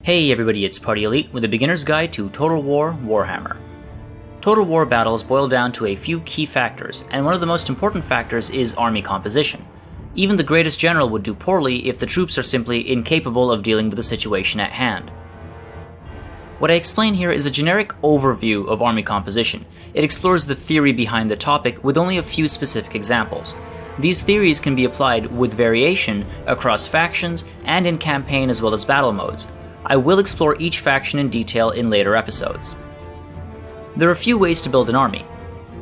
Hey everybody, it's Party Elite with a beginner's guide to Total War Warhammer. Total War battles boil down to a few key factors, and one of the most important factors is army composition. Even the greatest general would do poorly if the troops are simply incapable of dealing with the situation at hand. What I explain here is a generic overview of army composition. It explores the theory behind the topic with only a few specific examples. These theories can be applied with variation across factions and in campaign as well as battle modes. I will explore each faction in detail in later episodes. There are a few ways to build an army.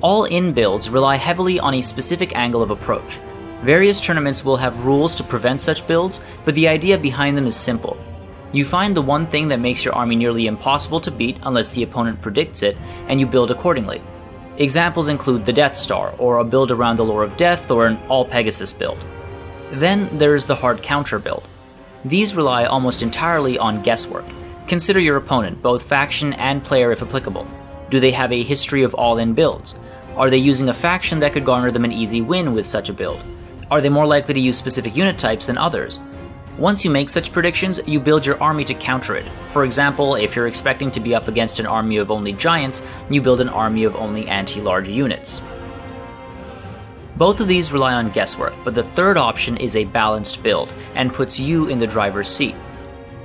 All-in builds rely heavily on a specific angle of approach. Various tournaments will have rules to prevent such builds, but the idea behind them is simple. You find the one thing that makes your army nearly impossible to beat unless the opponent predicts it, and you build accordingly. Examples include the Death Star, or a build around the Lore of Death, or an all-Pegasus build. Then there is the hard counter build. These rely almost entirely on guesswork. Consider your opponent, both faction and player if applicable. Do they have a history of all-in builds? Are they using a faction that could garner them an easy win with such a build? Are they more likely to use specific unit types than others? Once you make such predictions, you build your army to counter it. For example, if you're expecting to be up against an army of only giants, you build an army of only anti-large units. Both of these rely on guesswork, but the third option is a balanced build, and puts you in the driver's seat.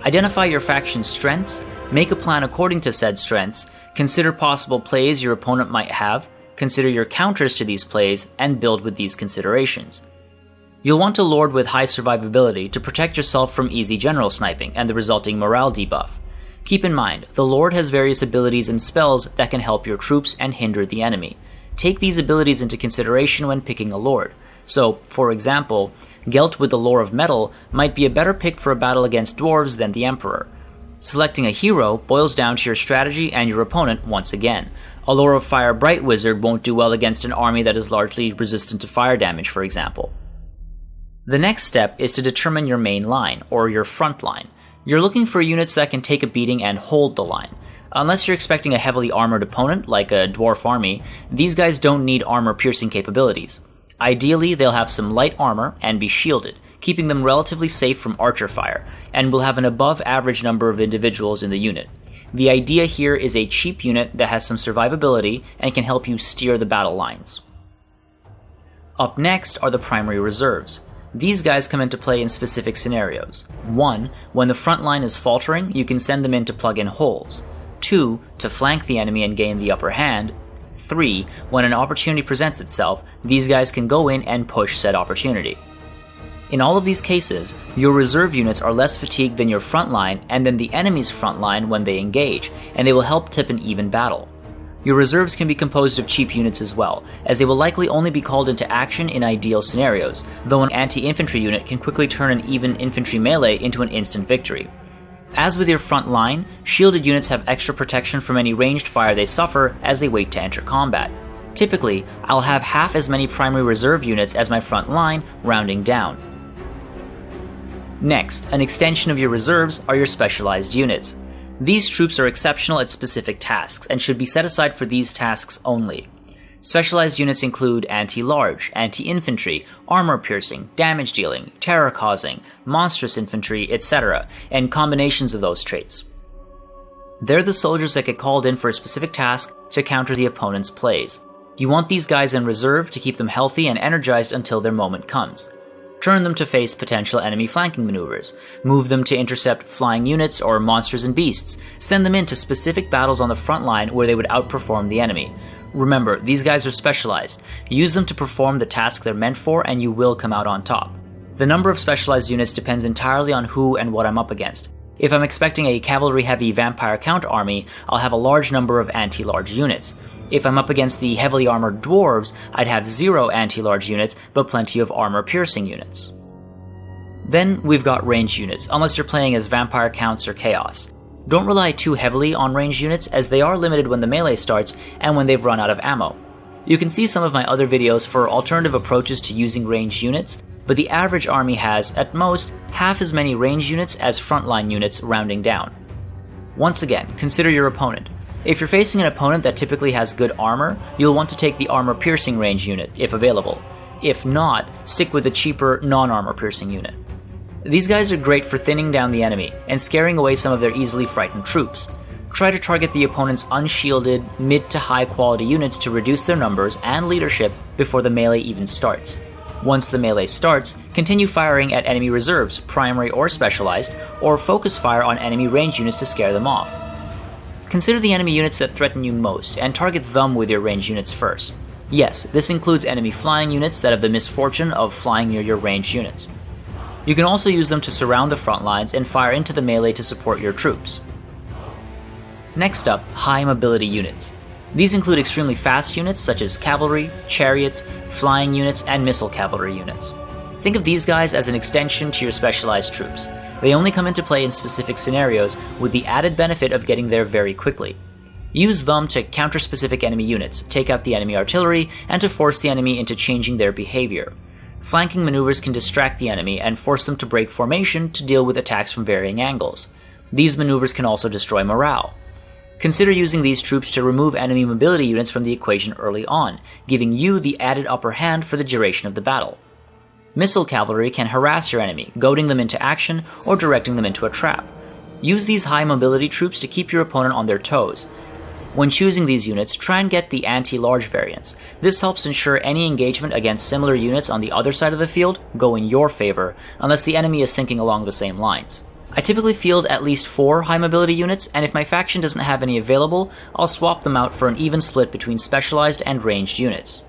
Identify your faction's strengths, make a plan according to said strengths, consider possible plays your opponent might have, consider your counters to these plays, and build with these considerations. You'll want to lord with high survivability to protect yourself from easy general sniping and the resulting morale debuff. Keep in mind, the lord has various abilities and spells that can help your troops and hinder the enemy. Take these abilities into consideration when picking a lord. So, for example, Gelt with the Lore of Metal might be a better pick for a battle against dwarves than the Emperor. Selecting a hero boils down to your strategy and your opponent once again. A Lore of Fire Bright Wizard won't do well against an army that is largely resistant to fire damage, for example. The next step is to determine your main line, or your front line. You're looking for units that can take a beating and hold the line. Unless you're expecting a heavily armored opponent, like a dwarf army, these guys don't need armor-piercing capabilities. Ideally, they'll have some light armor and be shielded, keeping them relatively safe from archer fire, and will have an above-average number of individuals in the unit. The idea here is a cheap unit that has some survivability and can help you steer the battle lines. Up next are the primary reserves. These guys come into play in specific scenarios. 1. When the front line is faltering, you can send them in to plug in holes. 2. To flank the enemy and gain the upper hand. 3. When an opportunity presents itself, these guys can go in and push said opportunity. In all of these cases, your reserve units are less fatigued than your front line and than the enemy's front line when they engage, and they will help tip an even battle. Your reserves can be composed of cheap units as well, as they will likely only be called into action in ideal scenarios, though an anti-infantry unit can quickly turn an even infantry melee into an instant victory. As with your front line, shielded units have extra protection from any ranged fire they suffer as they wait to enter combat. Typically, I'll have half as many primary reserve units as my front line, rounding down. Next, an extension of your reserves are your specialized units. These troops are exceptional at specific tasks and should be set aside for these tasks only. Specialized units include anti-large, anti-infantry, armor-piercing, damage-dealing, terror-causing, monstrous infantry, etc., and combinations of those traits. They're the soldiers that get called in for a specific task to counter the opponent's plays. You want these guys in reserve to keep them healthy and energized until their moment comes. Turn them to face potential enemy flanking maneuvers, move them to intercept flying units or monsters and beasts, send them into specific battles on the front line where they would outperform the enemy. Remember, these guys are specialized. Use them to perform the task they're meant for and you will come out on top. The number of specialized units depends entirely on who and what I'm up against. If I'm expecting a cavalry-heavy vampire count army, I'll have a large number of anti-large units. If I'm up against the heavily armored dwarves, I'd have 0 anti-large units, but plenty of armor-piercing units. Then we've got ranged units, unless you're playing as vampire counts or chaos. Don't rely too heavily on ranged units, as they are limited when the melee starts and when they've run out of ammo. You can see some of my other videos for alternative approaches to using ranged units, but the average army has, at most, half as many ranged units as frontline units, rounding down. Once again, consider your opponent. If you're facing an opponent that typically has good armor, you'll want to take the armor-piercing range unit, if available. If not, stick with the cheaper non-armor-piercing unit. These guys are great for thinning down the enemy and scaring away some of their easily frightened troops. Try to target the opponent's unshielded, mid to high quality units to reduce their numbers and leadership before the melee even starts. Once the melee starts, continue firing at enemy reserves, primary or specialized, or focus fire on enemy ranged units to scare them off. Consider the enemy units that threaten you most and target them with your ranged units first. Yes, this includes enemy flying units that have the misfortune of flying near your ranged units. You can also use them to surround the front lines and fire into the melee to support your troops. Next up, high mobility units. These include extremely fast units such as cavalry, chariots, flying units, and missile cavalry units. Think of these guys as an extension to your specialized troops. They only come into play in specific scenarios with the added benefit of getting there very quickly. Use them to counter specific enemy units, take out the enemy artillery, and to force the enemy into changing their behavior. Flanking maneuvers can distract the enemy and force them to break formation to deal with attacks from varying angles. These maneuvers can also destroy morale. Consider using these troops to remove enemy mobility units from the equation early on, giving you the added upper hand for the duration of the battle. Missile cavalry can harass your enemy, goading them into action or directing them into a trap. Use these high mobility troops to keep your opponent on their toes. When choosing these units, try and get the anti-large variants. This helps ensure any engagement against similar units on the other side of the field go in your favor, unless the enemy is thinking along the same lines. I typically field at least 4 high mobility units, and if my faction doesn't have any available, I'll swap them out for an even split between specialized and ranged units.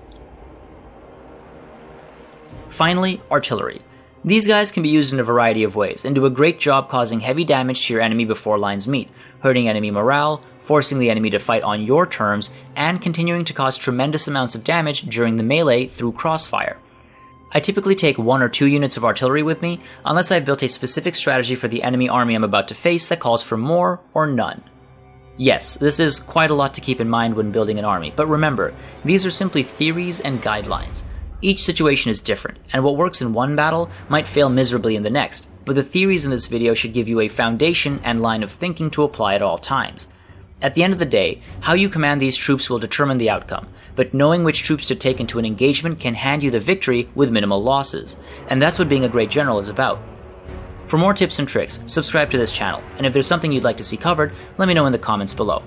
Finally, artillery. These guys can be used in a variety of ways, and do a great job causing heavy damage to your enemy before lines meet, hurting enemy morale, forcing the enemy to fight on your terms, and continuing to cause tremendous amounts of damage during the melee through crossfire. I typically take 1 or 2 units of artillery with me, unless I've built a specific strategy for the enemy army I'm about to face that calls for more or none. Yes, this is quite a lot to keep in mind when building an army, but remember, these are simply theories and guidelines. Each situation is different, and what works in one battle might fail miserably in the next, but the theories in this video should give you a foundation and line of thinking to apply at all times. At the end of the day, how you command these troops will determine the outcome, but knowing which troops to take into an engagement can hand you the victory with minimal losses, and that's what being a great general is about. For more tips and tricks, subscribe to this channel, and if there's something you'd like to see covered, let me know in the comments below.